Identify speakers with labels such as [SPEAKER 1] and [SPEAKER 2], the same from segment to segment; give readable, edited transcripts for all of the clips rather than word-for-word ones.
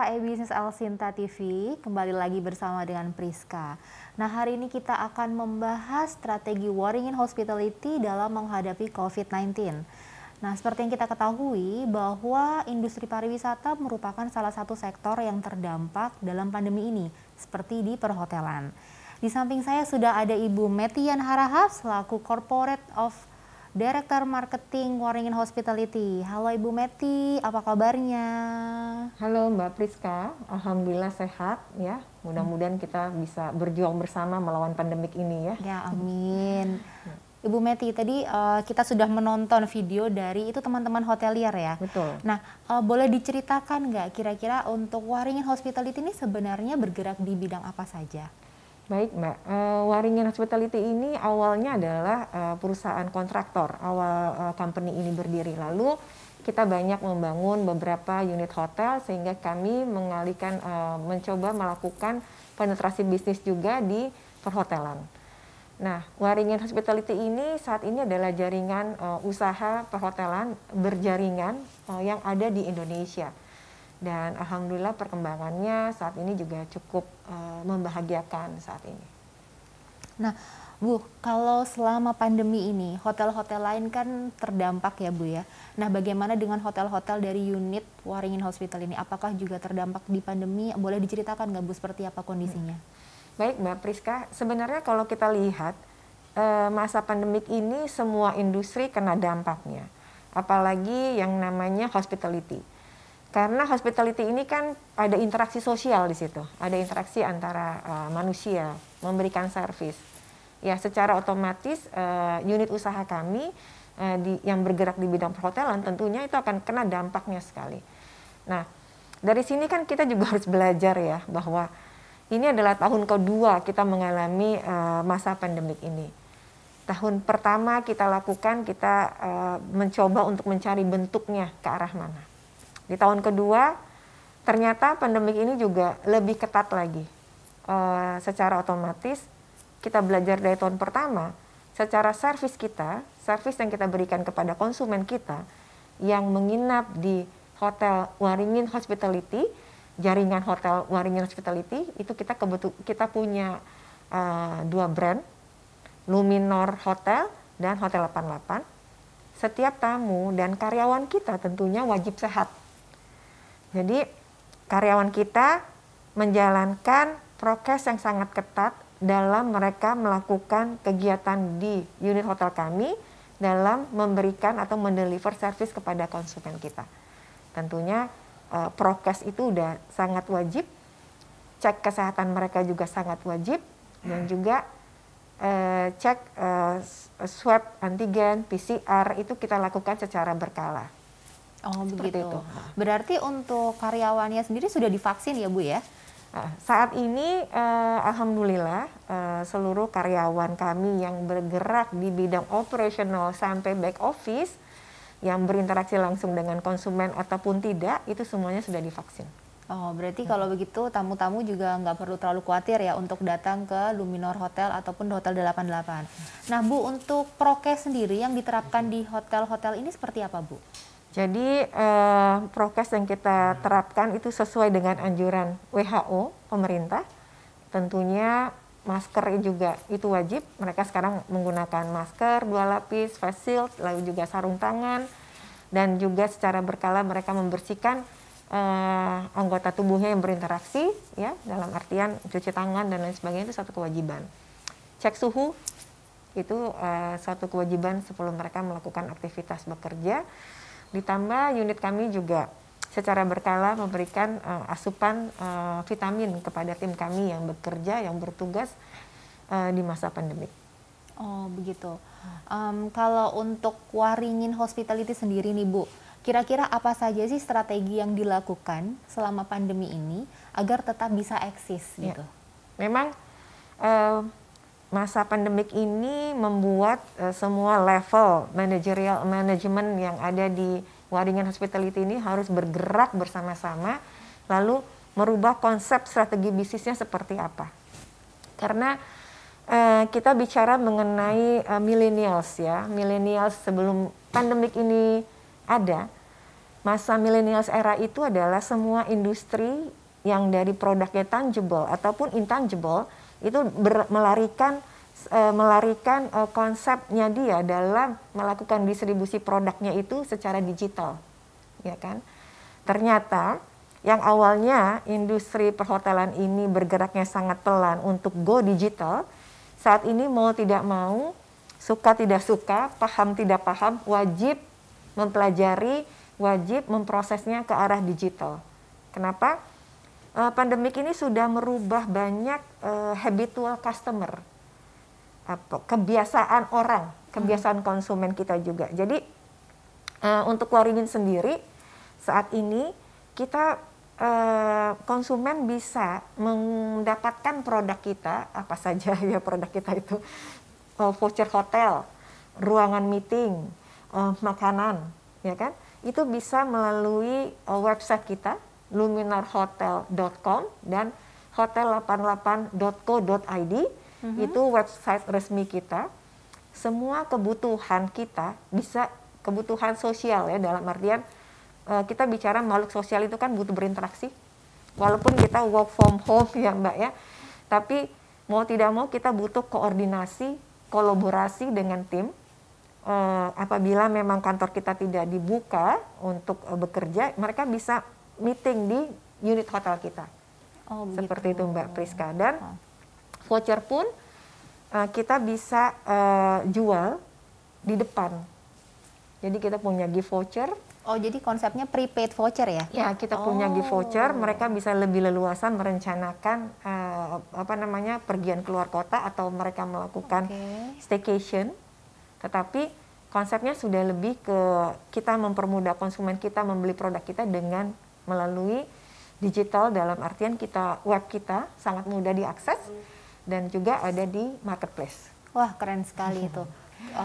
[SPEAKER 1] e-Business Alsinta TV, kembali lagi bersama dengan Priska. Nah, hari ini kita akan membahas strategi Waringin Hospitality dalam menghadapi COVID-19. Nah, seperti yang kita ketahui bahwa industri pariwisata merupakan salah satu sektor yang terdampak dalam pandemi ini, seperti di perhotelan. Di samping saya sudah ada Ibu Metian Harahap selaku Corporate of Director Marketing Waringin Hospitality. Halo Ibu Meti, apa kabarnya?
[SPEAKER 2] Halo Mbak Priska, Alhamdulillah sehat ya. Mudah-mudahan kita bisa berjuang bersama melawan pandemik ini ya.
[SPEAKER 1] Ya, amin. Ibu Meti, tadi kita sudah menonton video dari itu teman-teman hotelier ya.
[SPEAKER 2] Betul.
[SPEAKER 1] Nah, boleh diceritakan nggak kira-kira untuk Waringin Hospitality ini sebenarnya bergerak di bidang apa saja?
[SPEAKER 2] Baik Mbak, Waringin Hospitality ini awalnya adalah perusahaan kontraktor. Awal company ini berdiri, lalu kita banyak membangun beberapa unit hotel sehingga kami mengalihkan, mencoba melakukan penetrasi bisnis juga di perhotelan. Nah, Waringin Hospitality ini saat ini adalah jaringan usaha perhotelan berjaringan yang ada di Indonesia. Dan alhamdulillah perkembangannya saat ini juga cukup membahagiakan saat ini.
[SPEAKER 1] Nah, Bu, kalau selama pandemi ini hotel-hotel lain kan terdampak ya Bu ya. Nah, bagaimana dengan hotel-hotel dari unit Waringin Hospital ini? Apakah juga terdampak di pandemi? Boleh diceritakan nggak Bu seperti apa kondisinya?
[SPEAKER 2] Baik Mbak Priska, sebenarnya kalau kita lihat masa pandemik ini semua industri kena dampaknya. Apalagi yang namanya hospitality. Karena hospitality ini kan ada interaksi sosial di situ, ada interaksi antara manusia, memberikan servis. Ya, secara otomatis unit usaha kami yang bergerak di bidang perhotelan tentunya itu akan kena dampaknya sekali. Nah, dari sini kan kita juga harus belajar ya bahwa ini adalah tahun kedua kita mengalami masa pandemik ini. Tahun pertama kita lakukan, kita mencoba untuk mencari bentuknya ke arah mana. Di tahun kedua, ternyata pandemik ini juga lebih ketat lagi. Secara otomatis, kita belajar dari tahun pertama, secara servis kita, servis yang kita berikan kepada konsumen kita, yang menginap di Hotel Waringin Hospitality, jaringan Hotel Waringin Hospitality, itu kita punya 2 brand, Luminor Hotel dan Hotel 88. Setiap tamu dan karyawan kita tentunya wajib sehat. Jadi karyawan kita menjalankan prokes yang sangat ketat dalam mereka melakukan kegiatan di unit hotel kami dalam memberikan atau mendeliver service kepada konsumen kita. Tentunya prokes itu udah sangat wajib, cek kesehatan mereka juga sangat wajib, dan juga cek swab antigen, PCR itu kita lakukan secara berkala.
[SPEAKER 1] Oh begitu. Berarti untuk karyawannya sendiri sudah divaksin ya Bu ya?
[SPEAKER 2] Saat ini alhamdulillah seluruh karyawan kami yang bergerak di bidang operasional sampai back office yang berinteraksi langsung dengan konsumen ataupun tidak itu semuanya sudah divaksin.
[SPEAKER 1] Oh berarti kalau begitu tamu-tamu juga nggak perlu terlalu khawatir ya untuk datang ke Luminor Hotel ataupun Hotel 88. Nah Bu, untuk prokes sendiri yang diterapkan di hotel-hotel ini seperti apa Bu?
[SPEAKER 2] Jadi prokes yang kita terapkan itu sesuai dengan anjuran WHO, pemerintah. Tentunya masker juga itu wajib. Mereka sekarang menggunakan masker 2 lapis, face shield, lalu juga sarung tangan. Dan juga secara berkala mereka membersihkan anggota tubuhnya yang berinteraksi, ya, dalam artian cuci tangan dan lain sebagainya itu satu kewajiban. Cek suhu itu satu kewajiban sebelum mereka melakukan aktivitas bekerja. Ditambah unit kami juga secara berkala memberikan asupan vitamin kepada tim kami yang bekerja, yang bertugas di masa pandemik.
[SPEAKER 1] Oh begitu. Kalau untuk Waringin Hospitality sendiri nih Bu, kira-kira apa saja sih strategi yang dilakukan selama pandemi ini agar tetap bisa eksis gitu?
[SPEAKER 2] Memang masa pandemik ini membuat semua level managerial manajemen yang ada di Waringin Hospitality ini harus bergerak bersama-sama lalu merubah konsep strategi bisnisnya seperti apa. Karena kita bicara mengenai millennials ya, millennials sebelum pandemik ini ada, masa millennials era itu adalah semua industri yang dari produknya tangible ataupun intangible itu melarikan konsepnya dia dalam melakukan distribusi produknya itu secara digital, ya kan? Ternyata yang awalnya industri perhotelan ini bergeraknya sangat pelan untuk go digital, saat ini mau tidak mau, suka tidak suka, paham tidak paham, wajib mempelajari, wajib memprosesnya ke arah digital. Kenapa? Pandemik ini sudah merubah banyak habitual customer, kebiasaan orang, kebiasaan konsumen kita juga. Jadi untuk Waringin sendiri saat ini kita konsumen bisa mendapatkan produk kita, apa saja ya produk kita itu, voucher hotel, ruangan meeting, makanan, ya kan? Itu bisa melalui website kita luminarhotel.com dan hotel88.co.id. Itu website resmi kita. Semua kebutuhan kita bisa kebutuhan sosial ya, dalam artian kita bicara makhluk sosial itu kan butuh berinteraksi. Walaupun kita work from home ya Mbak ya, tapi mau tidak mau kita butuh koordinasi, kolaborasi dengan tim. Apabila memang kantor kita tidak dibuka untuk bekerja, mereka bisa meeting di unit hotel kita. Seperti itu Mbak Priska. Dan voucher pun kita bisa jual di depan. Jadi kita punya gift voucher.
[SPEAKER 1] Oh, jadi konsepnya prepaid voucher ya?
[SPEAKER 2] Ya, kita punya gift voucher. Mereka bisa lebih leluasa merencanakan pergian keluar kota atau mereka melakukan staycation. Tetapi konsepnya sudah lebih ke kita mempermudah konsumen kita membeli produk kita dengan melalui digital, dalam artian kita web kita sangat mudah diakses dan juga ada di marketplace.
[SPEAKER 1] Wah, keren sekali itu.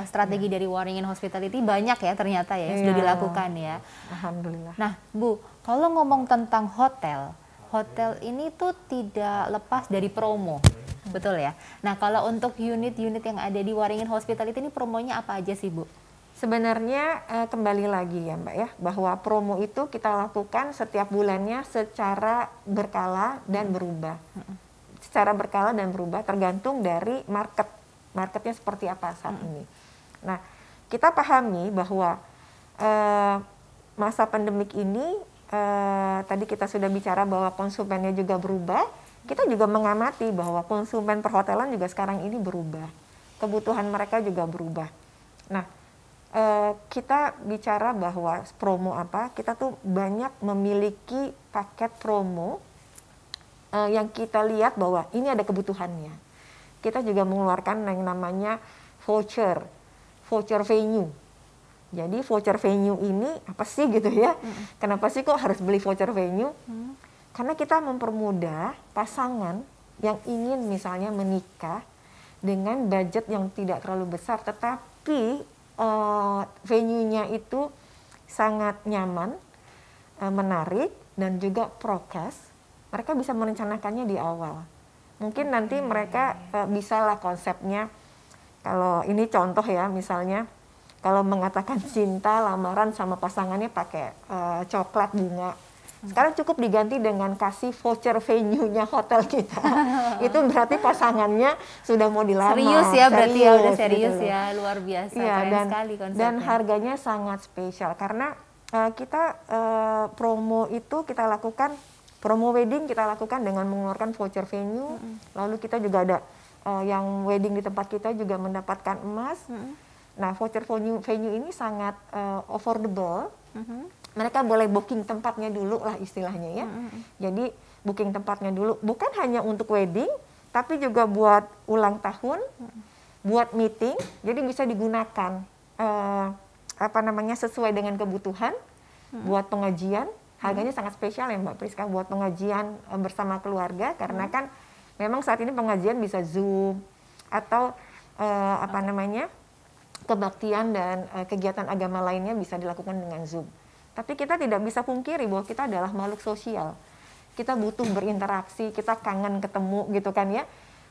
[SPEAKER 1] Strategi dari Waringin Hospitality banyak ya ternyata ya, sudah dilakukan ya.
[SPEAKER 2] Alhamdulillah.
[SPEAKER 1] Nah Bu, kalau ngomong tentang hotel ini tuh tidak lepas dari promo. Betul ya. Nah, kalau untuk unit-unit yang ada di Waringin Hospitality ini promonya apa aja sih, Bu?
[SPEAKER 2] Sebenarnya kembali lagi ya Mbak ya, bahwa promo itu kita lakukan setiap bulannya secara berkala dan berubah. Secara berkala dan berubah tergantung dari marketnya seperti apa saat ini. Nah, kita pahami bahwa masa pandemik ini, tadi kita sudah bicara bahwa konsumennya juga berubah. Kita juga mengamati bahwa konsumen perhotelan juga sekarang ini berubah. Kebutuhan mereka juga berubah. Nah, kita bicara bahwa promo apa, kita tuh banyak memiliki paket promo yang kita lihat bahwa ini ada kebutuhannya. Kita juga mengeluarkan yang namanya voucher venue. Jadi voucher venue ini apa sih gitu ya? Kenapa sih kok harus beli voucher venue? Karena kita mempermudah pasangan yang ingin misalnya menikah dengan budget yang tidak terlalu besar, tetapi venue-nya itu sangat nyaman, menarik, dan juga prokes. Mereka bisa merencanakannya di awal. Mungkin nanti mereka bisalah konsepnya, kalau ini contoh ya, misalnya kalau mengatakan cinta lamaran sama pasangannya pakai coklat bunga. Sekarang cukup diganti dengan kasih voucher venue-nya hotel kita. Itu berarti pasangannya sudah mau dilamar.
[SPEAKER 1] Serius ya, berarti ya udah serius
[SPEAKER 2] gitu
[SPEAKER 1] ya, luar biasa,
[SPEAKER 2] ya,
[SPEAKER 1] keren sekali konsepnya.
[SPEAKER 2] Dan harganya sangat spesial karena kita promo itu kita lakukan, promo wedding kita lakukan dengan mengeluarkan voucher venue. Lalu kita juga ada yang wedding di tempat kita juga mendapatkan emas. Nah, voucher venue ini sangat affordable. Mereka boleh booking tempatnya dulu lah istilahnya ya. Jadi booking tempatnya dulu, bukan hanya untuk wedding, tapi juga buat ulang tahun, buat meeting. Jadi bisa digunakan sesuai dengan kebutuhan. Buat pengajian, harganya sangat spesial ya Mbak Priska, buat pengajian bersama keluarga, karena kan memang saat ini pengajian bisa Zoom atau kebaktian dan kegiatan agama lainnya bisa dilakukan dengan Zoom. Tapi kita tidak bisa pungkiri bahwa kita adalah makhluk sosial. Kita butuh berinteraksi, kita kangen ketemu gitu kan ya.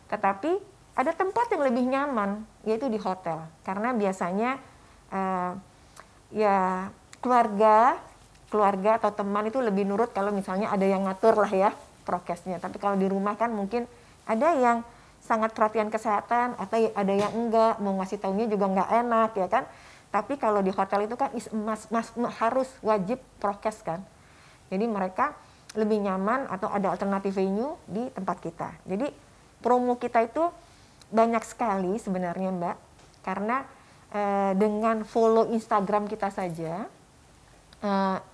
[SPEAKER 2] Tetapi ada tempat yang lebih nyaman, yaitu di hotel. Karena biasanya keluarga atau teman itu lebih nurut kalau misalnya ada yang ngatur lah ya. prokesnya. Tapi kalau di rumah kan mungkin ada yang sangat perhatian kesehatan atau ada yang enggak, mau ngasih taunya juga nggak enak ya kan. Tapi kalau di hotel itu kan harus wajib prokes kan. Jadi mereka lebih nyaman atau ada alternatif venue di tempat kita. Jadi promo kita itu banyak sekali sebenarnya Mbak, karena dengan follow Instagram kita saja,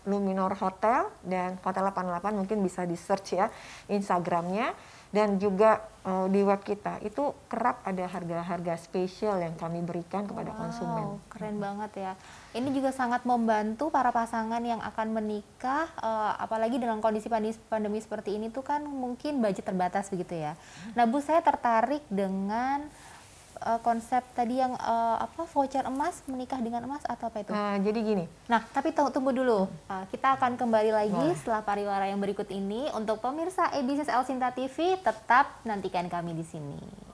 [SPEAKER 2] Luminor Hotel dan Hotel 88 mungkin bisa di search ya Instagramnya, dan juga di web kita itu kerap ada harga-harga spesial yang kami berikan kepada konsumen.
[SPEAKER 1] Keren banget ya. Ini juga sangat membantu para pasangan yang akan menikah, apalagi dengan kondisi pandemi seperti ini tuh kan mungkin budget terbatas begitu ya. Nah Bu, saya tertarik dengan konsep tadi yang voucher emas, menikah dengan emas atau apa itu?
[SPEAKER 2] Jadi gini.
[SPEAKER 1] Nah, tapi tunggu dulu. Kita akan kembali lagi setelah pariwara yang berikut ini. Untuk pemirsa e-Business El Sinta TV, tetap nantikan kami di sini.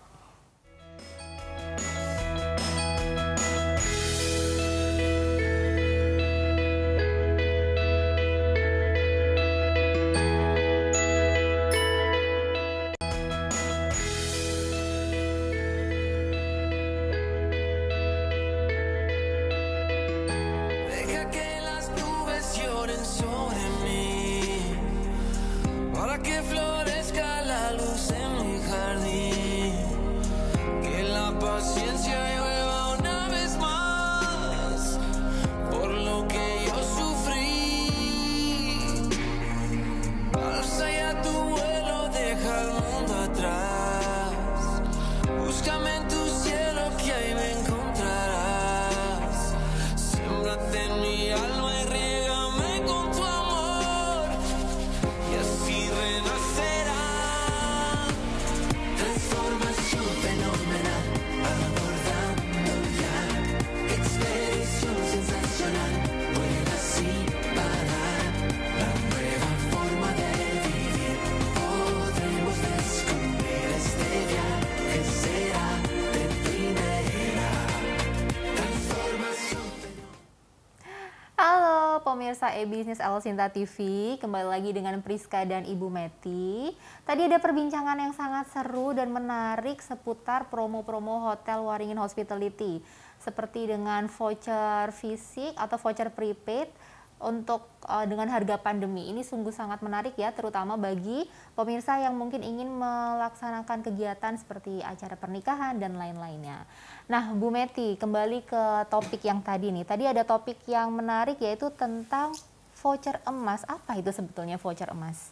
[SPEAKER 1] Pemirsa e-Business El Sinta TV, kembali lagi dengan Priska dan Ibu Meti. Tadi ada perbincangan yang sangat seru dan menarik seputar promo-promo Hotel Waringin Hospitality, seperti dengan voucher fisik atau voucher prepaid untuk dengan harga pandemi. Ini sungguh sangat menarik ya, terutama bagi pemirsa yang mungkin ingin melaksanakan kegiatan seperti acara pernikahan dan lain-lainnya. Nah, Bu Meti, kembali ke topik yang tadi nih. Tadi ada topik yang menarik yaitu tentang voucher emas. Apa itu sebetulnya voucher emas?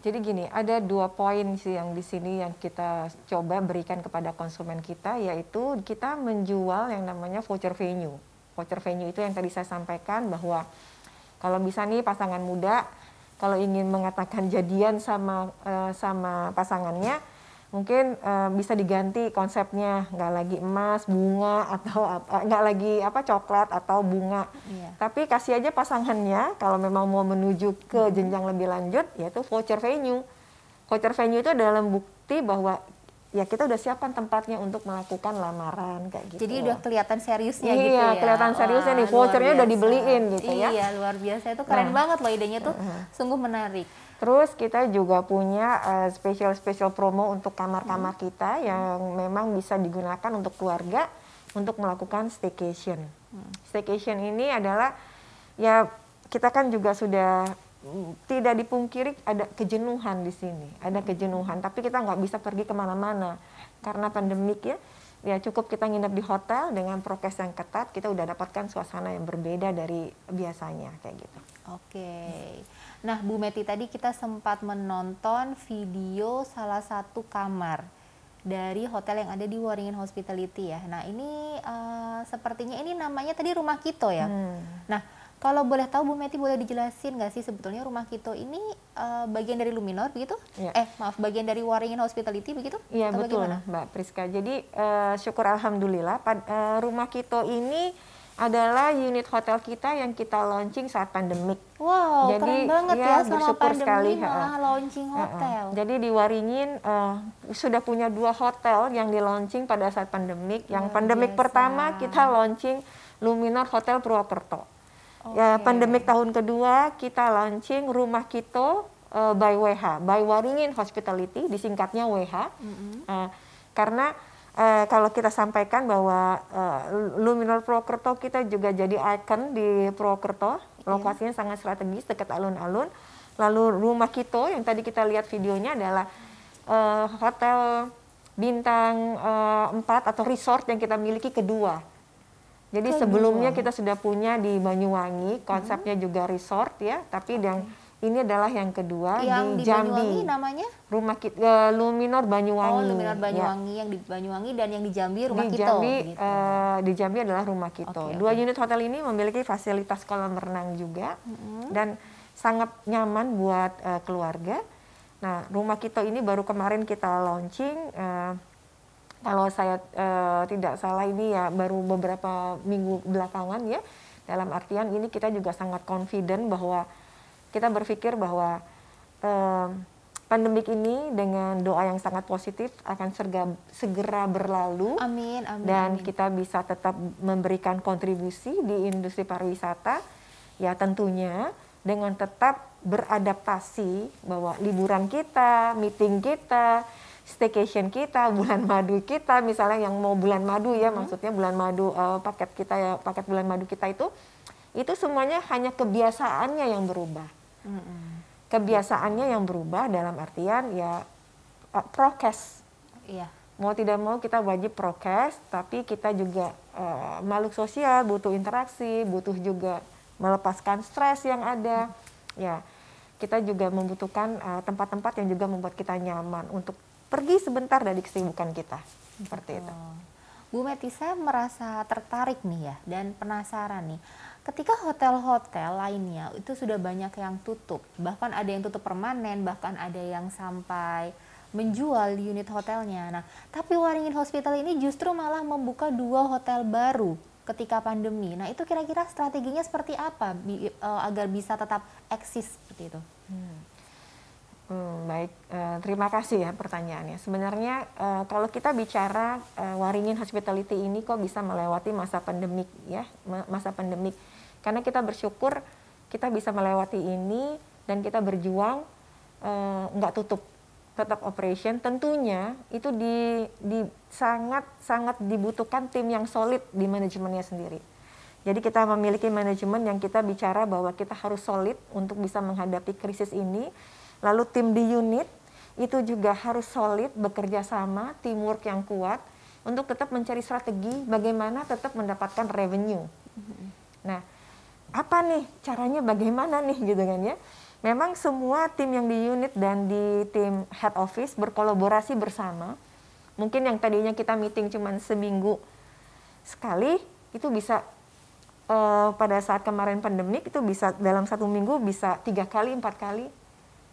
[SPEAKER 2] Jadi gini, ada 2 poin sih yang di sini yang kita coba berikan kepada konsumen kita, yaitu kita menjual yang namanya voucher venue. Voucher venue itu yang tadi saya sampaikan bahwa kalau bisa nih pasangan muda, kalau ingin mengatakan jadian sama pasangannya, mungkin bisa diganti konsepnya, nggak lagi emas, bunga, atau nggak lagi coklat atau bunga. Iya. Tapi kasih aja pasangannya, kalau memang mau menuju ke jenjang lebih lanjut, yaitu voucher venue. Voucher venue itu dalam bukti bahwa ya kita udah siapkan tempatnya untuk melakukan lamaran kayak gitu.
[SPEAKER 1] Jadi udah kelihatan seriusnya
[SPEAKER 2] gitu ya. Iya, kelihatan seriusnya nih, vouchernya udah dibeliin gitu ya.
[SPEAKER 1] Iya, luar biasa. Itu keren banget loh, idenya tuh sungguh menarik.
[SPEAKER 2] Terus kita juga punya spesial promo untuk kamar-kamar kita yang memang bisa digunakan untuk keluarga untuk melakukan staycation. Staycation ini adalah ya kita kan juga sudah tidak dipungkiri ada kejenuhan di sini, ada kejenuhan. Tapi kita nggak bisa pergi kemana-mana karena pandemik ya. Ya cukup kita nginep di hotel dengan prokes yang ketat, kita udah dapatkan suasana yang berbeda dari biasanya kayak gitu.
[SPEAKER 1] Oke. Nah, Bu Meti, tadi kita sempat menonton video salah satu kamar dari hotel yang ada di Waringin Hospitality ya. Nah, ini sepertinya ini namanya tadi Rumah Kito ya. Nah, kalau boleh tahu Bu Meti, boleh dijelasin nggak sih sebetulnya Rumah Kito ini bagian dari Luminor begitu? Ya. Bagian dari Waringin Hospitality begitu?
[SPEAKER 2] Iya betul Mbak Priska. Jadi syukur alhamdulillah Rumah Kito ini adalah unit hotel kita yang kita launching saat pandemik.
[SPEAKER 1] Wow, jadi, keren banget ya selama pandemi
[SPEAKER 2] sekali,
[SPEAKER 1] malah launching hotel.
[SPEAKER 2] Jadi di Waringin sudah punya 2 hotel yang di launching pada saat pandemik. Yang pandemik pertama kita launching Luminor Hotel Purwokerto. Ya, pandemik tahun kedua kita launching Rumah Kito by WH, by Waringin Hospitality, disingkatnya WH. Karena kalau kita sampaikan bahwa Luminor Purwokerto kita juga jadi ikon di Purwokerto, lokasinya sangat strategis dekat alun-alun. Lalu Rumah Kito yang tadi kita lihat videonya adalah hotel bintang 4 atau resort yang kita miliki kedua. Jadi sebelumnya kita sudah punya di Banyuwangi, konsepnya juga resort ya, tapi yang ini adalah yang kedua
[SPEAKER 1] yang
[SPEAKER 2] di Jambi.
[SPEAKER 1] Banyuwangi namanya?
[SPEAKER 2] Rumah Luminor Banyuwangi.
[SPEAKER 1] Oh, Luminor Banyuwangi, yang di Banyuwangi, dan yang di Jambi Rumah
[SPEAKER 2] Di
[SPEAKER 1] Kito.
[SPEAKER 2] Jambi,
[SPEAKER 1] Gitu.
[SPEAKER 2] di Jambi adalah Rumah Kito. Dua unit hotel ini memiliki fasilitas kolam renang juga dan sangat nyaman buat keluarga. Nah, Rumah Kito ini baru kemarin kita launching. Kalau saya tidak salah ini ya baru beberapa minggu belakangan ya. Dalam artian ini kita juga sangat confident bahwa kita berpikir bahwa pandemik ini dengan doa yang sangat positif akan segera berlalu.
[SPEAKER 1] Amin, amin.
[SPEAKER 2] Dan kita bisa tetap memberikan kontribusi di industri pariwisata. Ya tentunya dengan tetap beradaptasi bahwa liburan kita, meeting kita, staycation kita, bulan madu kita, misalnya yang mau bulan madu ya, maksudnya bulan madu paket kita ya, paket bulan madu kita itu semuanya hanya kebiasaannya yang berubah. Kebiasaannya yang berubah dalam artian ya prokes.
[SPEAKER 1] Iya.
[SPEAKER 2] Mau tidak mau kita wajib prokes, tapi kita juga makhluk sosial, butuh interaksi, butuh juga melepaskan stres yang ada. Ya, kita juga membutuhkan tempat-tempat yang juga membuat kita nyaman untuk pergi sebentar dari kesibukan kita, seperti itu.
[SPEAKER 1] Bu Meti, saya merasa tertarik nih ya, dan penasaran nih. Ketika hotel-hotel lainnya itu sudah banyak yang tutup, bahkan ada yang tutup permanen, bahkan ada yang sampai menjual unit hotelnya. Nah, tapi Waringin Hospital ini justru malah membuka 2 hotel baru ketika pandemi. Nah, itu kira-kira strateginya seperti apa agar bisa tetap eksis seperti itu?
[SPEAKER 2] Baik, terima kasih ya pertanyaannya. Sebenarnya kalau kita bicara Waringin Hospitality ini kok bisa melewati masa pandemik ya, masa pandemik. Karena kita bersyukur kita bisa melewati ini dan kita berjuang nggak tutup, tetap operation. Tentunya itu sangat dibutuhkan tim yang solid di manajemennya sendiri. Jadi kita memiliki manajemen yang kita bicara bahwa kita harus solid untuk bisa menghadapi krisis ini. Lalu tim di unit itu juga harus solid, bekerja sama, teamwork yang kuat untuk tetap mencari strategi bagaimana tetap mendapatkan revenue. Nah, apa nih caranya, bagaimana nih gitu kan ya. Memang semua tim yang di unit dan di tim head office berkolaborasi bersama. Mungkin yang tadinya kita meeting cuma seminggu sekali, itu bisa pada saat kemarin pandemik itu bisa dalam 1 minggu bisa 3 kali, 4 kali.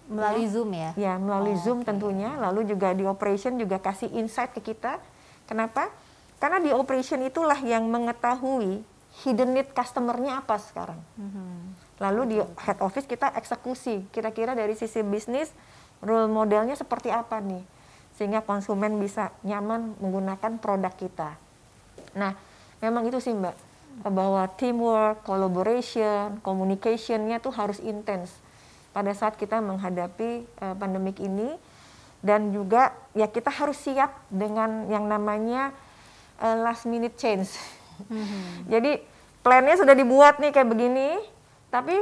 [SPEAKER 1] Melalui Zoom ya?
[SPEAKER 2] Ya, melalui Zoom tentunya. Lalu juga di operation juga kasih insight ke kita. Kenapa? Karena di operation itulah yang mengetahui hidden need customer-nya apa sekarang. Lalu di head office kita eksekusi. Kira-kira dari sisi bisnis, role modelnya seperti apa nih? Sehingga konsumen bisa nyaman menggunakan produk kita. Nah, memang itu sih Mbak. Bahwa teamwork, collaboration, communication-nya tuh harus intens pada saat kita menghadapi pandemik ini. Dan juga ya kita harus siap dengan yang namanya last minute change. Jadi plannya sudah dibuat nih kayak begini, tapi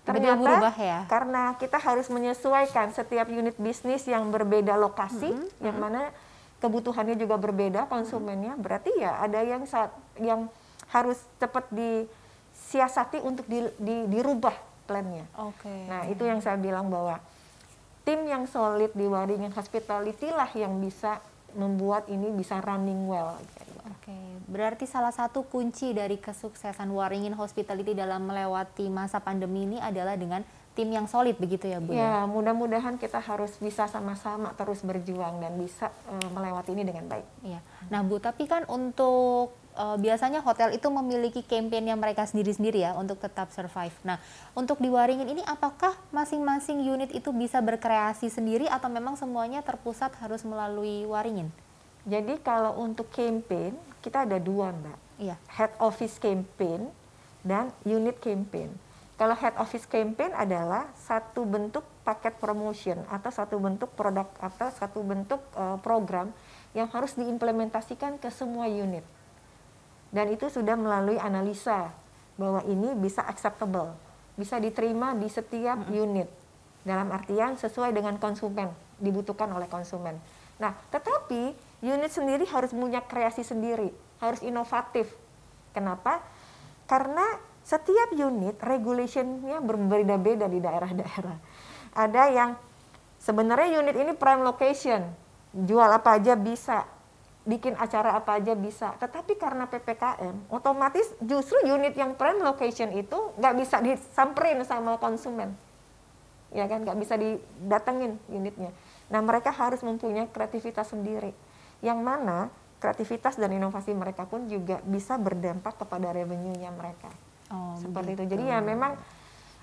[SPEAKER 2] ternyata
[SPEAKER 1] berubah ya?
[SPEAKER 2] Karena kita harus menyesuaikan setiap unit bisnis yang berbeda lokasi, yang mana kebutuhannya juga berbeda konsumennya, berarti ya ada yang harus cepat disiasati untuk dirubah plannya. Nah, itu yang saya bilang bahwa tim yang solid di Waringin Hospitality lah yang bisa membuat ini bisa running well.
[SPEAKER 1] Berarti salah satu kunci dari kesuksesan Waringin Hospitality dalam melewati masa pandemi ini adalah dengan tim yang solid, begitu ya Bu?
[SPEAKER 2] Ya, mudah-mudahan kita harus bisa sama-sama terus berjuang dan bisa melewati ini dengan baik.
[SPEAKER 1] Iya. Nah Bu, tapi kan untuk biasanya hotel itu memiliki campaign yang mereka sendiri-sendiri ya untuk tetap survive. Nah, untuk di Waringin ini apakah masing-masing unit itu bisa berkreasi sendiri atau memang semuanya terpusat harus melalui Waringin?
[SPEAKER 2] Jadi kalau untuk campaign kita ada 2 Mbak.
[SPEAKER 1] Iya.
[SPEAKER 2] Head office campaign dan unit campaign. Kalau head office campaign adalah satu bentuk paket promotion atau satu bentuk produk atau satu bentuk program yang harus diimplementasikan ke semua unit. Dan itu sudah melalui analisa bahwa ini bisa acceptable, bisa diterima di setiap unit. Dalam artian sesuai dengan konsumen, dibutuhkan oleh konsumen. Nah, tetapi unit sendiri harus punya kreasi sendiri, harus inovatif. Kenapa? Karena setiap unit regulation-nya berbeda-beda di daerah-daerah. Ada yang sebenarnya unit ini prime location, jual apa aja bisa, bikin acara apa aja bisa. Tetapi karena PPKM, otomatis justru unit yang prime location itu nggak bisa disamperin sama konsumen. Ya kan, nggak bisa didatengin unitnya. Nah, mereka harus mempunyai kreativitas sendiri. Yang mana kreativitas dan inovasi mereka pun juga bisa berdampak kepada revenue-nya mereka. Seperti itu. Jadi ya memang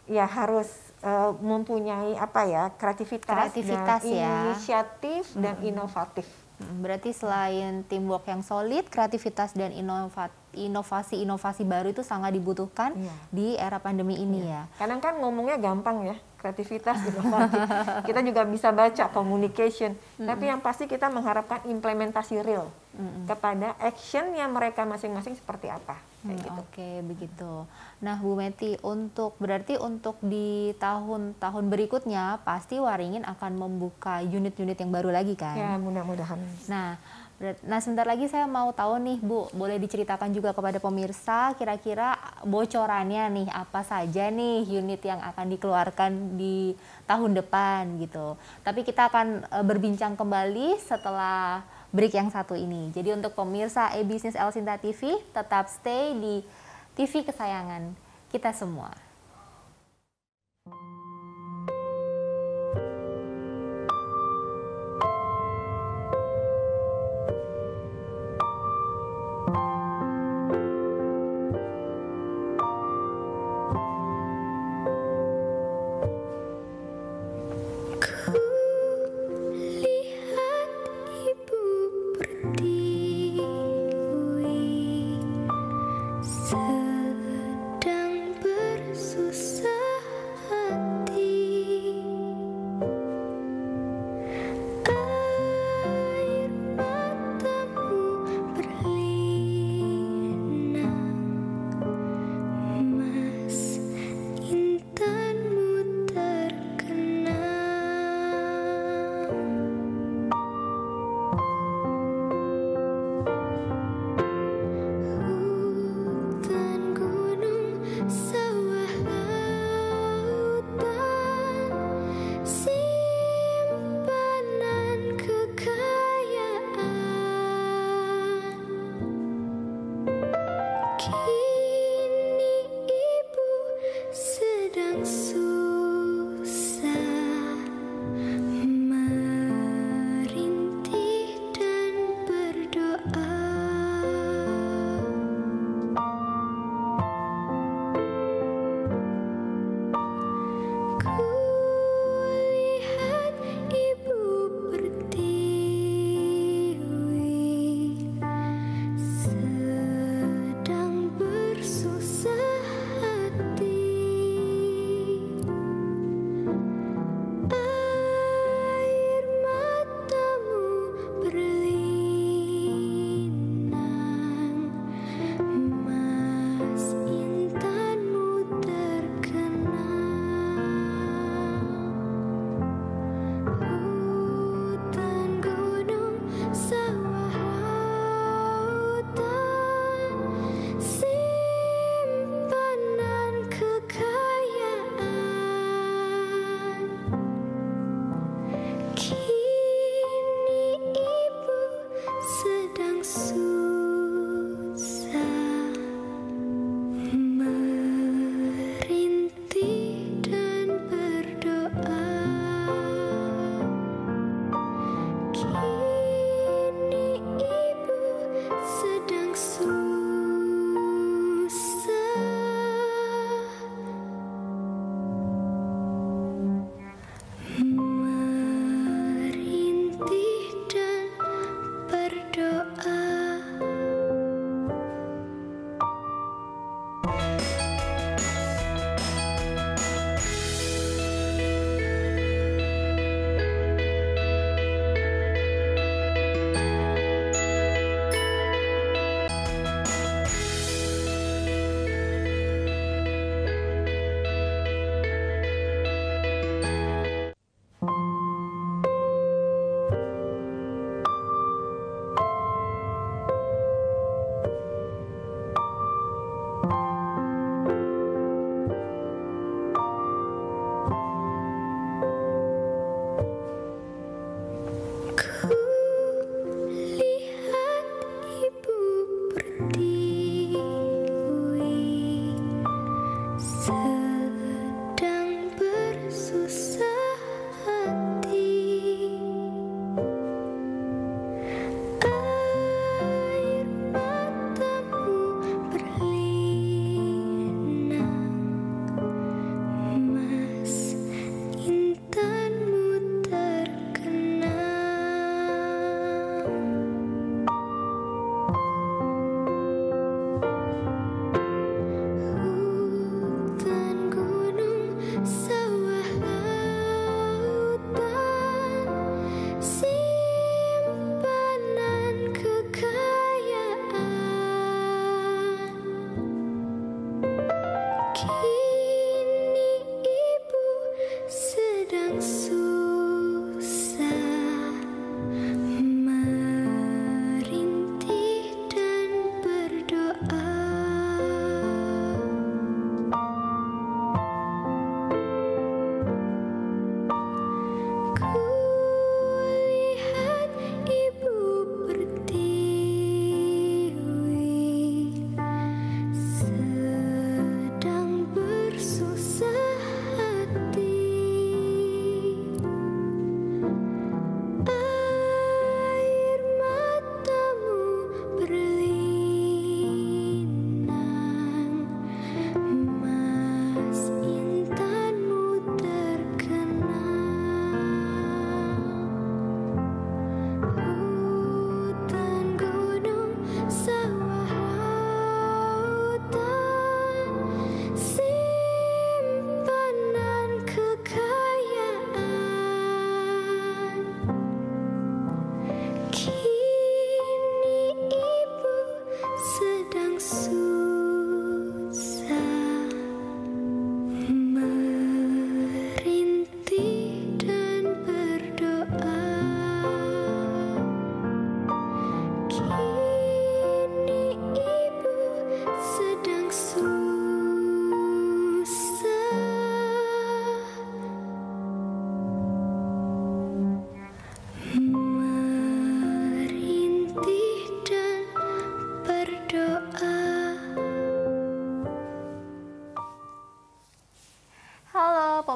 [SPEAKER 2] ya harus mempunyai kreativitas dan inisiatif dan inovatif.
[SPEAKER 1] Berarti selain teamwork yang solid, kreativitas dan inovasi-inovasi baru itu sangat dibutuhkan di era pandemi ini ya.
[SPEAKER 2] Kadang kan ngomongnya gampang ya, kreativitas, inovasi. Kita juga bisa baca communication, tapi yang pasti kita mengharapkan implementasi real kepada actionnya mereka masing-masing seperti apa. Gitu.
[SPEAKER 1] Oke, begitu. Nah, Bu Meti, berarti untuk di tahun-tahun berikutnya pasti Waringin akan membuka unit-unit yang baru lagi kan?
[SPEAKER 2] Ya, mudah-mudahan.
[SPEAKER 1] Nah, sebentar lagi saya mau tahu nih, Bu, boleh diceritakan juga kepada pemirsa kira-kira bocorannya nih apa saja nih unit yang akan dikeluarkan di tahun depan gitu. Tapi kita akan berbincang kembali setelah break yang satu ini. Jadi untuk pemirsa e-Business El Sinta TV, tetap stay di TV kesayangan kita semua.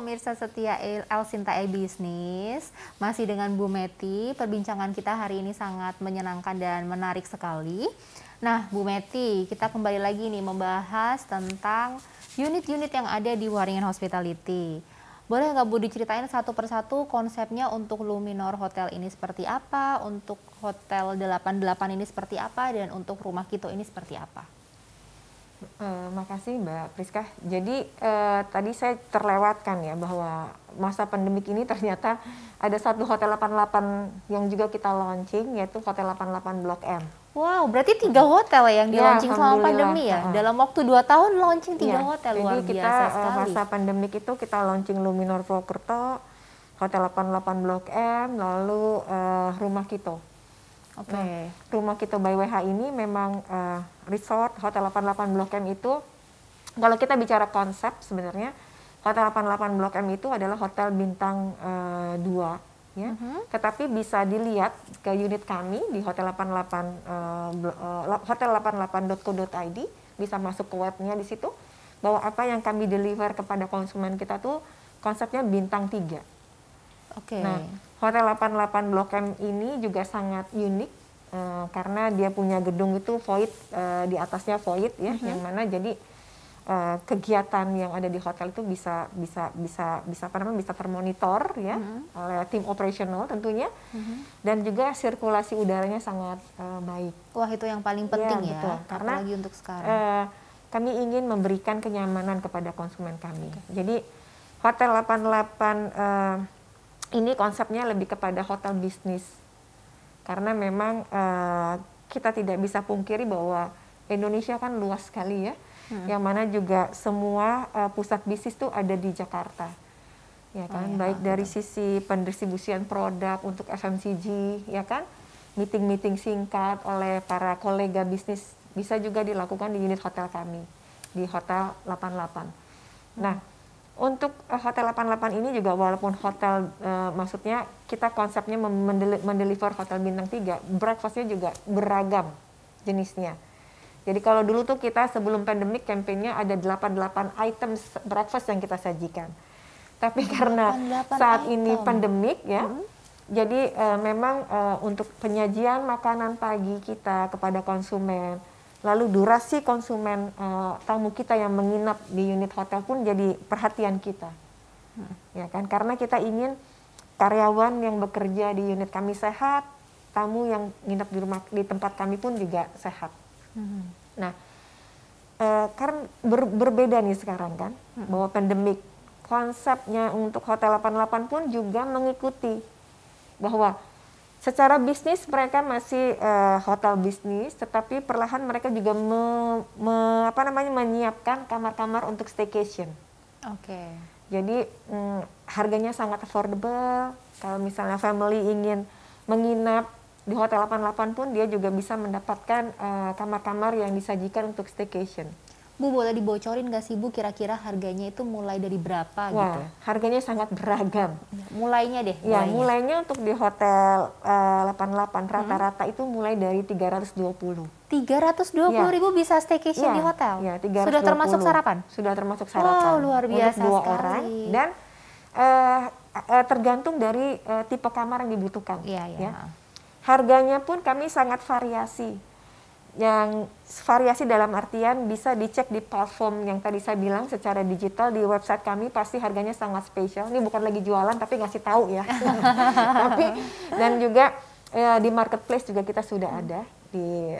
[SPEAKER 1] pemirsa setia Elsinta e-Bisnis, masih dengan Bu Meti. Perbincangan kita hari ini sangat menyenangkan dan menarik sekali. Nah, Bu Meti, kita kembali lagi nih membahas tentang unit-unit yang ada di Waringin Hospitality. Boleh nggak Bu diceritain satu persatu konsepnya untuk Luminor Hotel ini seperti apa, untuk Hotel 88 ini seperti apa, dan untuk Rumah Kito ini seperti apa?
[SPEAKER 2] Makasih Mbak Priska. Jadi tadi saya terlewatkan ya bahwa masa pandemik ini ternyata ada satu Hotel 88 yang juga kita launching, yaitu Hotel 88 Blok M.
[SPEAKER 1] Wow, berarti 3 hotel yang di launching selama pandemi ya? Dalam waktu 2 tahun launching 3 hotel, luar biasa
[SPEAKER 2] kita,
[SPEAKER 1] sekali.
[SPEAKER 2] Masa pandemik itu kita launching Luminor Purwokerto, Hotel 88 Blok M, lalu Rumah Kito.
[SPEAKER 1] Oke.
[SPEAKER 2] Nah, Rumah Kito by WH ini memang resort Hotel 88 Blok M itu, kalau kita bicara konsep sebenarnya Hotel 88 Blok M itu adalah hotel bintang 2 ya. Tetapi bisa dilihat ke unit kami di hotel88.co.id, bisa masuk ke webnya di situ, bahwa apa yang kami deliver kepada konsumen kita tuh konsepnya bintang 3.
[SPEAKER 1] Oke.
[SPEAKER 2] Nah, Hotel 88 Blok M ini juga sangat unik karena dia punya gedung itu void, di atasnya void ya, yang mana jadi kegiatan yang ada di hotel itu bisa termonitor ya oleh tim operasional tentunya, dan juga sirkulasi udaranya sangat baik.
[SPEAKER 1] Wah, itu yang paling penting ya,
[SPEAKER 2] betul. Karena
[SPEAKER 1] apalagi untuk sekarang.
[SPEAKER 2] Kami ingin memberikan kenyamanan kepada konsumen kami. Jadi Hotel 88 ini konsepnya lebih kepada hotel bisnis, karena memang kita tidak bisa pungkiri bahwa Indonesia kan luas sekali ya, yang mana juga semua pusat bisnis itu ada di Jakarta, ya kan, baik dari sisi pendistribusian produk untuk FMCG, ya kan, meeting-meeting singkat oleh para kolega bisnis bisa juga dilakukan di unit hotel kami di Hotel 88. Nah, untuk Hotel 88 ini juga walaupun hotel, maksudnya kita konsepnya mendeliver hotel bintang 3, breakfastnya juga beragam jenisnya. Jadi kalau dulu tuh kita sebelum pandemik campaign-nya ada 88 items breakfast yang kita sajikan. Tapi karena
[SPEAKER 1] 88
[SPEAKER 2] saat ini
[SPEAKER 1] item.
[SPEAKER 2] pandemik ya, jadi memang untuk penyajian makanan pagi kita kepada konsumen, lalu durasi konsumen tamu kita yang menginap di unit hotel pun jadi perhatian kita. Ya kan, karena kita ingin karyawan yang bekerja di unit kami sehat, tamu yang nginap di tempat kami pun juga sehat. Nah, karena berbeda nih sekarang kan, bahwa pandemik, konsepnya untuk Hotel 88 pun juga mengikuti bahwa secara bisnis mereka masih hotel bisnis, tetapi perlahan mereka juga menyiapkan kamar-kamar untuk staycation.
[SPEAKER 1] Oke.
[SPEAKER 2] Jadi harganya sangat affordable. Kalau misalnya family ingin menginap di Hotel 88 pun dia juga bisa mendapatkan kamar-kamar yang disajikan untuk staycation.
[SPEAKER 1] Bu, boleh dibocorin nggak sih Bu, kira-kira harganya itu mulai dari berapa gitu?
[SPEAKER 2] Wah, harganya sangat beragam.
[SPEAKER 1] Mulainya deh.
[SPEAKER 2] Ya, mulainya untuk di Hotel 88 rata-rata itu mulai dari 320.
[SPEAKER 1] 320.000 bisa staycation di hotel?
[SPEAKER 2] Ya, 320.
[SPEAKER 1] Sudah termasuk sarapan?
[SPEAKER 2] Sudah termasuk sarapan.
[SPEAKER 1] Wow, luar biasa
[SPEAKER 2] untuk 2
[SPEAKER 1] sekali.
[SPEAKER 2] orang. Dan tergantung dari tipe kamar yang dibutuhkan.
[SPEAKER 1] Iya.
[SPEAKER 2] Ya. Harganya pun kami sangat variasi. Yang variasi dalam artian bisa dicek di platform yang tadi saya bilang secara digital di website kami, pasti harganya sangat spesial. Ini bukan lagi jualan tapi ngasih tahu ya. Dan juga di marketplace juga kita sudah ada, di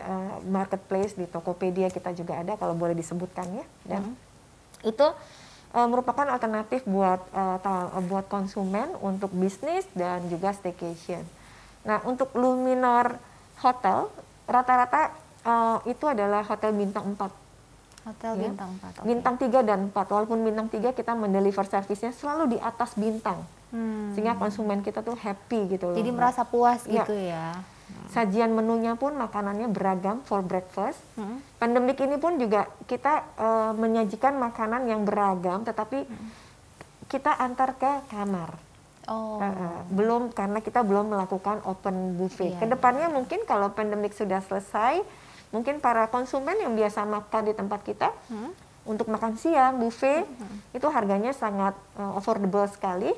[SPEAKER 2] marketplace, di Tokopedia kita juga ada kalau boleh disebutkan ya. Dan itu merupakan alternatif buat konsumen untuk bisnis dan juga staycation. Nah, untuk Luminor Hotel rata-rata itu adalah hotel bintang 4.
[SPEAKER 1] Hotel
[SPEAKER 2] Ya.
[SPEAKER 1] bintang 4. Okay.
[SPEAKER 2] Bintang 3 dan 4. Walaupun bintang 3 kita mendeliver servisnya selalu di atas bintang. Sehingga konsumen kita tuh happy gitu loh.
[SPEAKER 1] Jadi merasa puas gitu ya.
[SPEAKER 2] Sajian menunya pun makanannya beragam for breakfast. Pandemik ini pun juga kita menyajikan makanan yang beragam, tetapi kita antar ke kamar. Belum, karena kita belum melakukan open buffet. Kedepannya mungkin kalau pandemik sudah selesai, mungkin para konsumen yang biasa makan di tempat kita untuk makan siang buffet itu harganya sangat affordable sekali.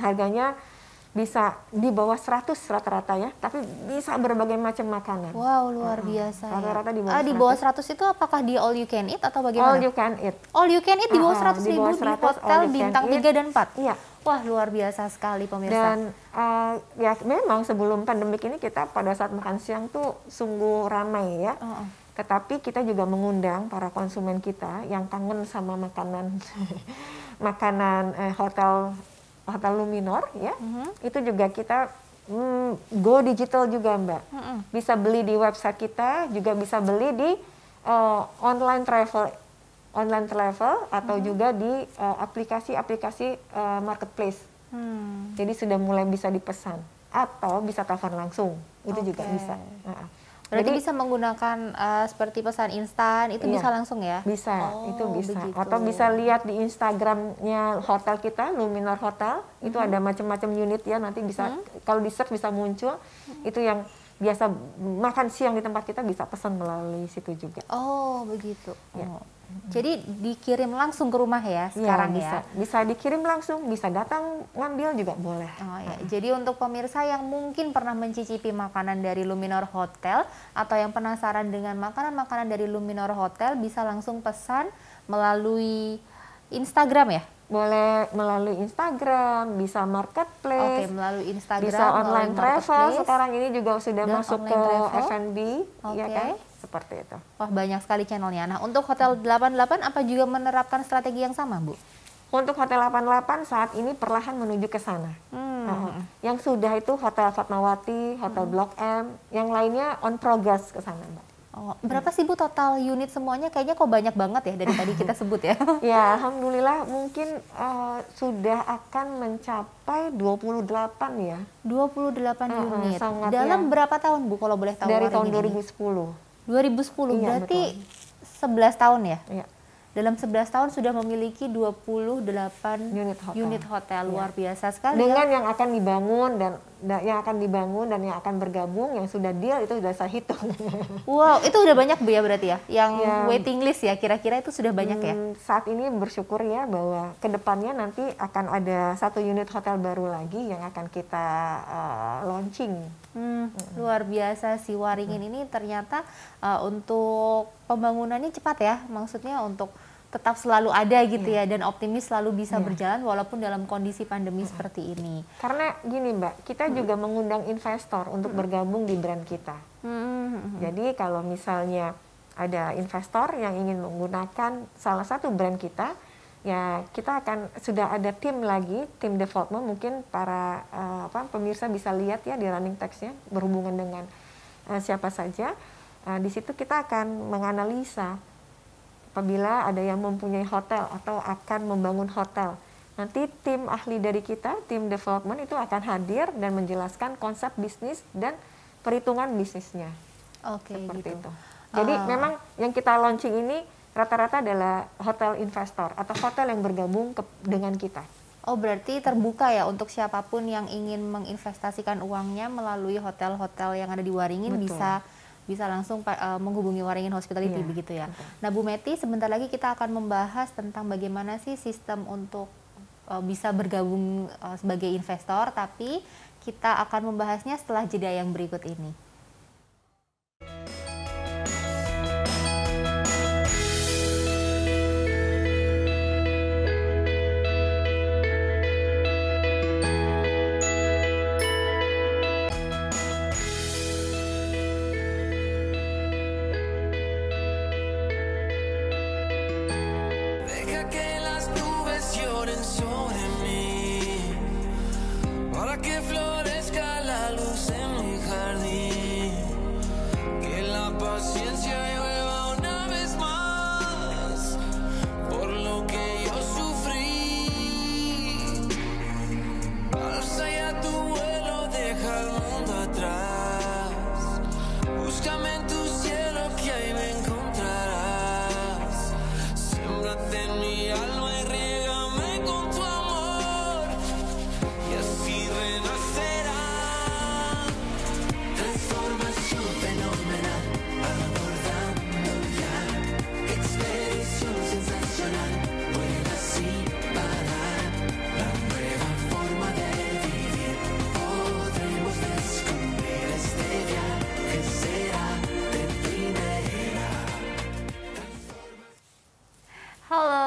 [SPEAKER 2] Harganya bisa di bawah 100 rata-rata ya, tapi bisa berbagai macam makanan.
[SPEAKER 1] Wow, luar biasa.
[SPEAKER 2] Rata-rata
[SPEAKER 1] ya.
[SPEAKER 2] di bawah
[SPEAKER 1] 100 itu apakah di all you can eat atau bagaimana?
[SPEAKER 2] All you can eat.
[SPEAKER 1] All you can eat di bawah 100.000 di hotel bintang 3 dan 4.
[SPEAKER 2] Iya.
[SPEAKER 1] Wah, luar biasa sekali pemirsa.
[SPEAKER 2] Dan ya memang sebelum pandemik ini kita pada saat makan siang tuh sungguh ramai ya. Tetapi kita juga mengundang para konsumen kita yang kangen sama makanan hotel Luminor ya. Itu juga kita go digital juga Mbak. Bisa beli di website kita, juga bisa beli di online travel atau juga di aplikasi marketplace. Jadi sudah mulai bisa dipesan atau bisa telepon langsung, itu juga bisa.
[SPEAKER 1] Berarti
[SPEAKER 2] Jadi,
[SPEAKER 1] bisa menggunakan seperti pesan instan, itu bisa langsung ya?
[SPEAKER 2] Bisa, itu bisa.
[SPEAKER 1] Begitu.
[SPEAKER 2] Atau bisa lihat di Instagramnya hotel kita, Luminor Hotel, itu ada macam-macam unit ya, nanti bisa, kalau di search bisa muncul, itu yang biasa makan siang di tempat kita bisa pesan melalui situ juga.
[SPEAKER 1] Oh, begitu.
[SPEAKER 2] Ya.
[SPEAKER 1] Jadi dikirim langsung ke rumah ya sekarang
[SPEAKER 2] bisa. Bisa dikirim langsung, bisa datang ngambil juga boleh.
[SPEAKER 1] Jadi untuk pemirsa yang mungkin pernah mencicipi makanan dari Luminor Hotel atau yang penasaran dengan makanan-makanan dari Luminor Hotel, bisa langsung pesan melalui Instagram ya?
[SPEAKER 2] Boleh melalui Instagram, bisa marketplace,
[SPEAKER 1] melalui Instagram,
[SPEAKER 2] bisa online travel. Sekarang ini juga sudah masuk ke F&B, ya kan? Seperti itu.
[SPEAKER 1] Wah, banyak sekali channelnya. Nah, untuk Hotel 88 apa juga menerapkan strategi yang sama, Bu?
[SPEAKER 2] Untuk Hotel 88 saat ini perlahan menuju ke sana. Yang sudah itu Hotel Fatmawati, Hotel Blok M, yang lainnya on progress ke sana, Mbak.
[SPEAKER 1] Berapa sih Bu total unit semuanya? Kayaknya kok banyak banget ya dari tadi kita sebut ya.
[SPEAKER 2] Ya, alhamdulillah mungkin sudah akan mencapai 28 ya.
[SPEAKER 1] 28 unit. Dalam berapa tahun Bu kalau boleh tahu?
[SPEAKER 2] Dari tahun 2010.
[SPEAKER 1] 2010, berarti
[SPEAKER 2] betul.
[SPEAKER 1] 11 tahun ya?
[SPEAKER 2] Iya.
[SPEAKER 1] Dalam 11 tahun sudah memiliki 28
[SPEAKER 2] unit hotel.
[SPEAKER 1] Luar biasa sekali.
[SPEAKER 2] Dengan yang akan dibangun dan yang akan dibangun dan yang akan bergabung, yang sudah deal itu sudah saya hitung.
[SPEAKER 1] Wow, itu udah banyak Bu ya berarti ya? Yang waiting list ya, kira-kira itu sudah banyak ya?
[SPEAKER 2] Saat ini bersyukur ya bahwa kedepannya nanti akan ada 1 unit hotel baru lagi yang akan kita launching.
[SPEAKER 1] Luar biasa sih, Waringin ini ternyata untuk pembangunannya cepat ya, maksudnya untuk tetap selalu ada gitu ya, dan optimis selalu bisa berjalan walaupun dalam kondisi pandemi seperti ini.
[SPEAKER 2] Karena gini Mbak, kita juga mengundang investor untuk bergabung di brand kita. Jadi kalau misalnya ada investor yang ingin menggunakan salah satu brand kita, ya kita akan sudah ada tim lagi, tim development, mungkin para pemirsa bisa lihat ya di running text-nya berhubungan dengan siapa saja. Di situ kita akan menganalisa apabila ada yang mempunyai hotel atau akan membangun hotel. Nanti tim ahli dari kita, tim development itu akan hadir dan menjelaskan konsep bisnis dan perhitungan bisnisnya.
[SPEAKER 1] Oke,
[SPEAKER 2] seperti
[SPEAKER 1] gitu.
[SPEAKER 2] itu. Jadi memang yang kita launching ini rata-rata adalah hotel investor atau hotel yang bergabung dengan kita.
[SPEAKER 1] Oh, berarti terbuka ya untuk siapapun yang ingin menginvestasikan uangnya melalui hotel-hotel yang ada di Waringin. Betul. bisa langsung menghubungi Waringin Hospitality begitu ya. Betul. Nah Bu Meti, sebentar lagi kita akan membahas tentang bagaimana sih sistem untuk bisa bergabung sebagai investor, tapi kita akan membahasnya setelah jeda yang berikut ini.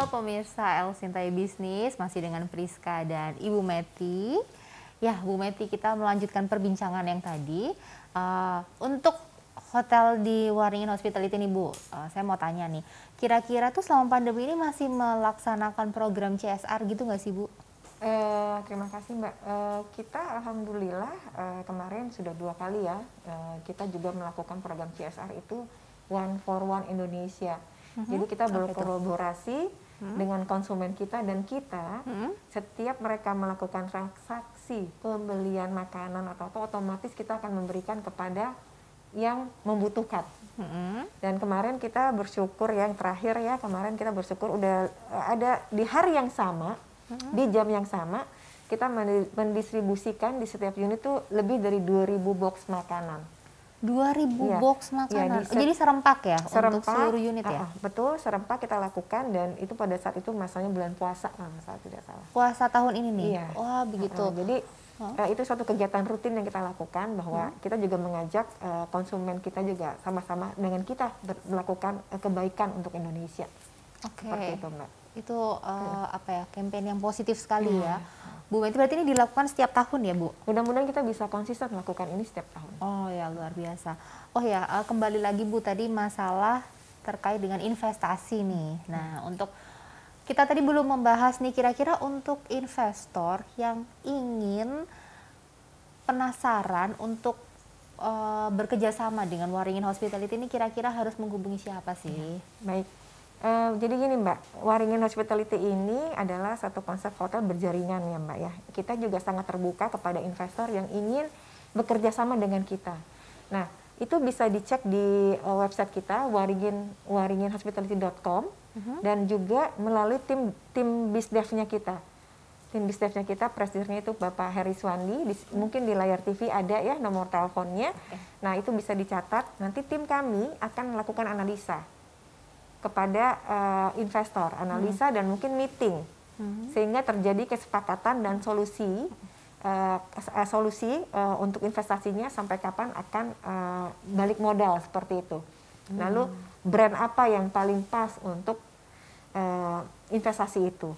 [SPEAKER 1] Pemirsa El Sintai Bisnis, masih dengan Priska dan Ibu Meti. Ya, Bu Meti, kita melanjutkan perbincangan yang tadi. Untuk hotel di Waringin Hospitality nih Bu, saya mau tanya nih, kira-kira tuh selama pandemi ini masih melaksanakan program CSR gitu nggak sih Bu?
[SPEAKER 2] Terima kasih Mbak. Kita alhamdulillah kemarin sudah 2 kali ya, kita juga melakukan program CSR itu One for One Indonesia. Jadi kita berkolaborasi dengan konsumen kita, dan kita setiap mereka melakukan transaksi pembelian makanan atau apa, otomatis kita akan memberikan kepada yang membutuhkan. Dan kemarin kita bersyukur, yang terakhir ya, kemarin kita bersyukur udah ada di hari yang sama, di jam yang sama, kita mendistribusikan di setiap unit tuh lebih dari 2.000 box makanan.
[SPEAKER 1] 2.000 box makanan. Jadi serempak ya, untuk seluruh unit ya?
[SPEAKER 2] Betul, serempak kita lakukan, dan itu pada saat itu masanya bulan puasa kalau saat tidak salah.
[SPEAKER 1] Puasa tahun ini nih?
[SPEAKER 2] Iya.
[SPEAKER 1] Wah, begitu.
[SPEAKER 2] Jadi itu suatu kegiatan rutin yang kita lakukan, bahwa kita juga mengajak konsumen kita juga sama-sama dengan kita melakukan kebaikan untuk Indonesia.
[SPEAKER 1] Oke.
[SPEAKER 2] Seperti itu Mbak.
[SPEAKER 1] Itu campaign yang positif sekali ya. Bu Meti, berarti ini dilakukan setiap tahun ya Bu?
[SPEAKER 2] Mudah-mudahan kita bisa konsisten melakukan ini setiap tahun.
[SPEAKER 1] Oh ya, luar biasa. Oh ya, kembali lagi Bu, tadi masalah terkait dengan investasi nih. Nah, untuk kita tadi belum membahas nih, kira-kira untuk investor yang ingin penasaran untuk bekerja sama dengan Waringin Hospitality ini, kira-kira harus menghubungi siapa sih?
[SPEAKER 2] Baik. Jadi gini Mbak, Waringin Hospitality ini adalah satu konsep hotel berjaringan ya Mbak ya. Kita juga sangat terbuka kepada investor yang ingin bekerja sama dengan kita. Nah, itu bisa dicek di website kita, waringinhospitality.com, dan juga melalui tim BizDev-nya kita. tim bisnisnya kita, presidennya itu Bapak Heri Swandi, mungkin di layar TV ada ya nomor teleponnya. Nah itu bisa dicatat, nanti tim kami akan melakukan analisa kepada investor, analisa dan mungkin meeting, sehingga terjadi kesepakatan dan solusi untuk investasinya sampai kapan akan balik modal seperti itu. Lalu brand apa yang paling pas untuk investasi itu.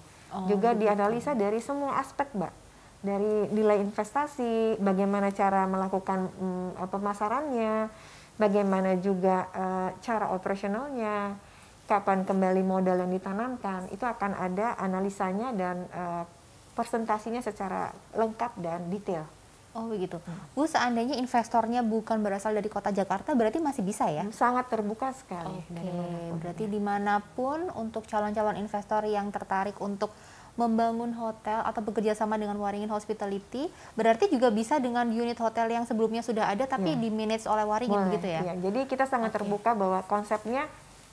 [SPEAKER 2] Juga dianalisa dari semua aspek, Mbak. Dari nilai investasi, bagaimana cara melakukan pemasarannya, bagaimana juga cara operasionalnya, kapan kembali modal yang ditanamkan, itu akan ada analisanya dan presentasinya secara lengkap dan detail.
[SPEAKER 1] Oh begitu. Bu, seandainya investornya bukan berasal dari kota Jakarta, berarti masih bisa ya?
[SPEAKER 2] Sangat terbuka sekali.
[SPEAKER 1] Oke, berarti dimanapun untuk calon-calon investor yang tertarik untuk membangun hotel atau bekerja sama dengan Waringin Hospitality, berarti juga bisa dengan unit hotel yang sebelumnya sudah ada tapi di-manage oleh Waringin begitu ya?
[SPEAKER 2] Iya, jadi kita sangat terbuka bahwa konsepnya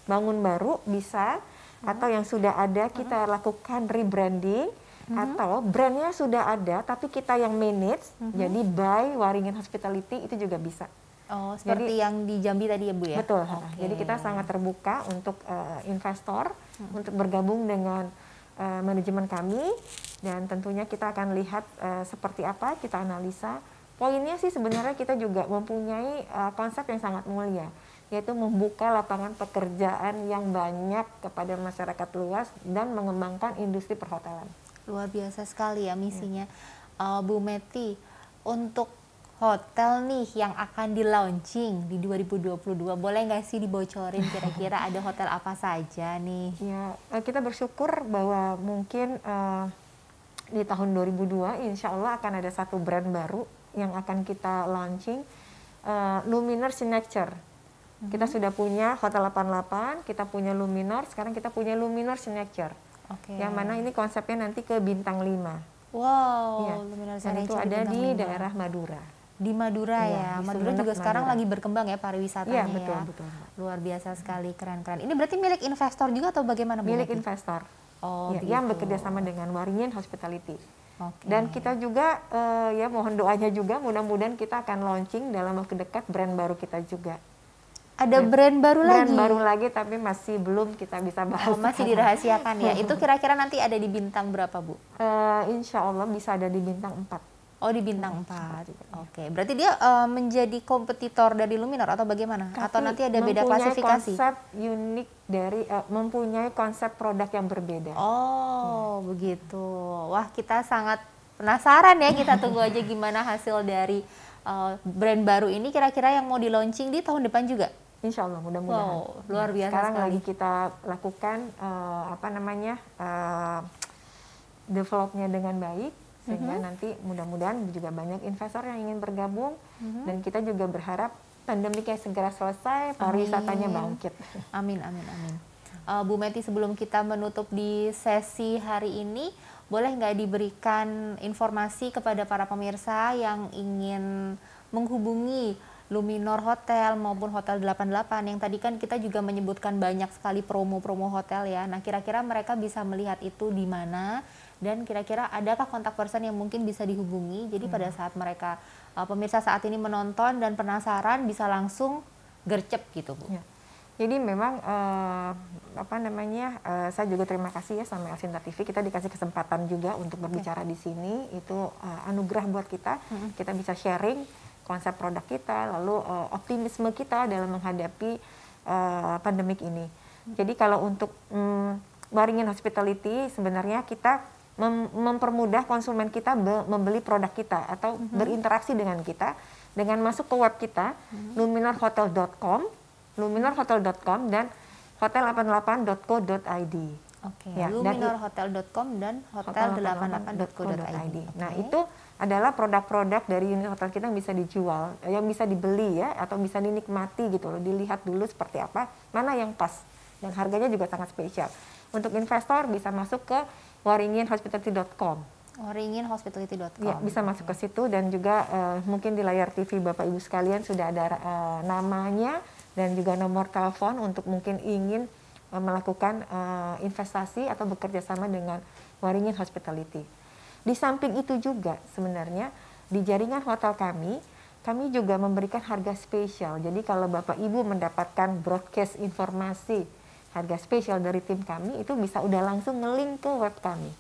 [SPEAKER 2] bangun baru bisa, atau yang sudah ada kita lakukan rebranding, atau brandnya sudah ada tapi kita yang manage, jadi by Waringin Hospitality, itu juga bisa.
[SPEAKER 1] Oh, seperti yang di Jambi tadi ya Bu ya?
[SPEAKER 2] Betul. Jadi kita sangat terbuka untuk investor untuk bergabung dengan manajemen kami, dan tentunya kita akan lihat seperti apa, kita analisa. Poinnya sih sebenarnya kita juga mempunyai konsep yang sangat mulia, yaitu membuka lapangan pekerjaan yang banyak kepada masyarakat luas dan mengembangkan industri perhotelan.
[SPEAKER 1] Luar biasa sekali ya misinya. Bu Meti, untuk hotel nih yang akan di-launching di 2022, boleh nggak sih dibocorin kira-kira ada hotel apa saja nih?
[SPEAKER 2] Ya, kita bersyukur bahwa mungkin di tahun 2002 insya Allah akan ada satu brand baru yang akan kita launching, Luminor Signature. Kita sudah punya Hotel 88, kita punya Luminor, sekarang kita punya Luminor Signature. Yang mana ini konsepnya nanti ke bintang 5.
[SPEAKER 1] Wow,
[SPEAKER 2] ya.
[SPEAKER 1] Luminor
[SPEAKER 2] Dan itu ada di daerah Madura.
[SPEAKER 1] Di Madura ya, Madura juga sekarang lagi berkembang ya pariwisatanya.
[SPEAKER 2] Iya, betul,
[SPEAKER 1] ya.
[SPEAKER 2] betul.
[SPEAKER 1] Luar biasa sekali, keren-keren. Ini berarti milik investor juga atau bagaimana Bu?
[SPEAKER 2] Milik investor.
[SPEAKER 1] Oh,
[SPEAKER 2] ya, yang bekerja sama dengan Waringin Hospitality.
[SPEAKER 1] Okay.
[SPEAKER 2] Dan kita juga ya mohon doanya juga, mudah-mudahan kita akan launching dalam waktu dekat brand baru kita juga.
[SPEAKER 1] Ada brand baru lagi?
[SPEAKER 2] Brand baru lagi, tapi masih belum kita bisa bahas.
[SPEAKER 1] Oh, masih dirahasiakan ya. Itu kira-kira nanti ada di bintang berapa Bu?
[SPEAKER 2] Insya Allah bisa ada di bintang 4.
[SPEAKER 1] Oh, di bintang 4. Oke, berarti dia menjadi kompetitor dari Luminor atau bagaimana?
[SPEAKER 2] Tapi
[SPEAKER 1] atau nanti ada beda klasifikasi?
[SPEAKER 2] Konsep unik dari mempunyai konsep produk yang berbeda.
[SPEAKER 1] Oh, begitu. Wah, kita sangat penasaran ya. Kita tunggu aja gimana hasil dari brand baru ini. Kira-kira yang mau di launching di tahun depan juga?
[SPEAKER 2] Insya Allah, mudah-mudahan.
[SPEAKER 1] Wow, luar biasa
[SPEAKER 2] sekarang
[SPEAKER 1] sekali.
[SPEAKER 2] lagi kita lakukan developnya dengan baik, sehingga nanti mudah-mudahan juga banyak investor yang ingin bergabung, dan kita juga berharap pandemiknya segera selesai, pariwisatanya bangkit.
[SPEAKER 1] Amin, amin, amin. Bu Meti, sebelum kita menutup di sesi hari ini, boleh nggak diberikan informasi kepada para pemirsa yang ingin menghubungi Luminor Hotel maupun Hotel 88, yang tadi kan kita juga menyebutkan banyak sekali promo-promo hotel ya. Nah, kira-kira mereka bisa melihat itu di mana, dan kira-kira adakah kontak person yang mungkin bisa dihubungi? Jadi pada saat mereka pemirsa saat ini menonton dan penasaran, bisa langsung gercep gitu Bu.
[SPEAKER 2] Ya. Jadi memang saya juga terima kasih ya sama Asinta TV, kita dikasih kesempatan juga untuk berbicara di sini. Itu anugerah buat kita. Kita bisa sharing konsep produk kita, lalu optimisme kita dalam menghadapi pandemik ini. Jadi kalau untuk Waringin Hospitality, sebenarnya kita mempermudah konsumen kita membeli produk kita atau berinteraksi dengan kita dengan masuk ke web kita, luminorhotel.com dan hotel88.co.id.
[SPEAKER 1] Oke, ya, luminorhotel.com dan hotel88.co.id.
[SPEAKER 2] Nah, itu adalah produk-produk dari unit hotel kita yang bisa dijual, yang bisa dibeli ya, atau bisa dinikmati gitu loh, dilihat dulu seperti apa, mana yang pas, dan harganya juga sangat spesial. Untuk investor bisa masuk ke waringinhospitality.com.
[SPEAKER 1] Waringinhospitality.com.
[SPEAKER 2] Ya, bisa masuk ke situ, dan juga mungkin di layar TV Bapak Ibu sekalian sudah ada namanya dan juga nomor telepon untuk mungkin ingin melakukan investasi atau bekerja sama dengan Waringin Hospitality. Di samping itu juga sebenarnya di jaringan hotel kami juga memberikan harga spesial. Jadi kalau Bapak Ibu mendapatkan broadcast informasi harga spesial dari tim kami, itu bisa udah langsung nge-link ke web kami.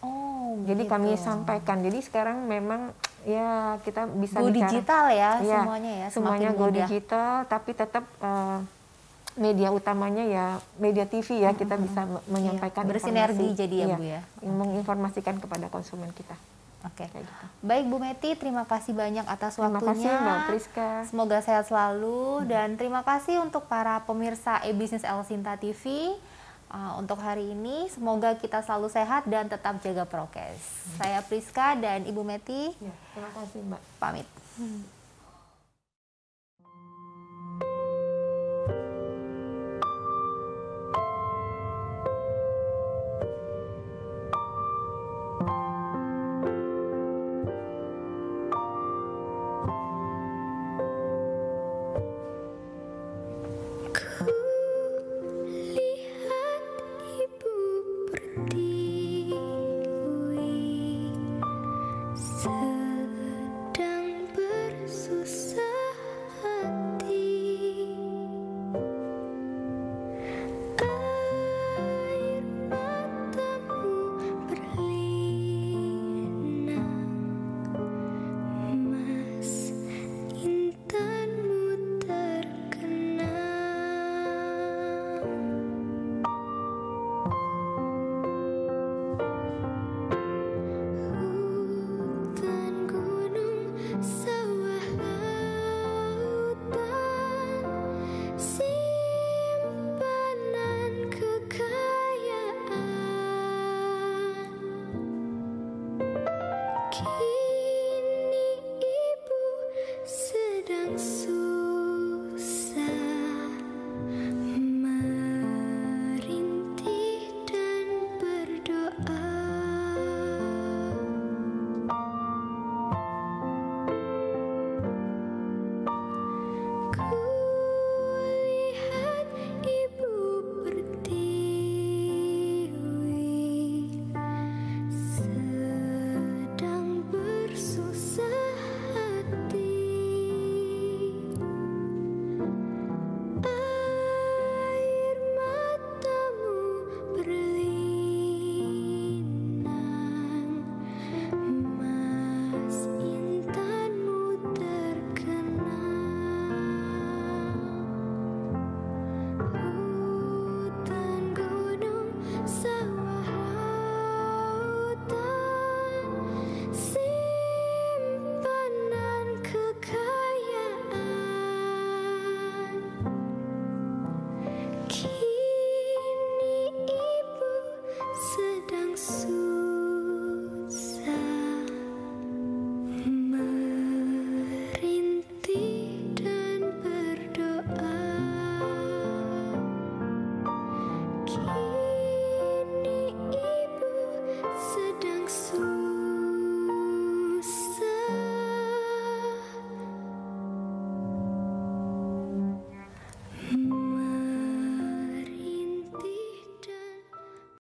[SPEAKER 1] Oh,
[SPEAKER 2] jadi
[SPEAKER 1] gitu.
[SPEAKER 2] kami sampaikan. Jadi sekarang memang ya kita bisa
[SPEAKER 1] go digital ya,
[SPEAKER 2] ya
[SPEAKER 1] semuanya ya.
[SPEAKER 2] Semuanya go digital, tapi tetap media utamanya ya media TV ya, kita bisa menyampaikan
[SPEAKER 1] bersinergi
[SPEAKER 2] informasi,
[SPEAKER 1] jadi ya Bu ya.
[SPEAKER 2] Menginformasikan kepada konsumen kita.
[SPEAKER 1] Oke.
[SPEAKER 2] Kayak gitu.
[SPEAKER 1] Baik Bu Meti, terima kasih banyak atas waktunya.
[SPEAKER 2] Terima kasih Mbak Priska.
[SPEAKER 1] Semoga sehat selalu dan terima kasih untuk para pemirsa e-Business El Sinta TV. Untuk hari ini semoga kita selalu sehat dan tetap jaga prokes. Saya Priska dan Ibu Meti.
[SPEAKER 2] Ya, terima kasih Mbak.
[SPEAKER 1] Pamit.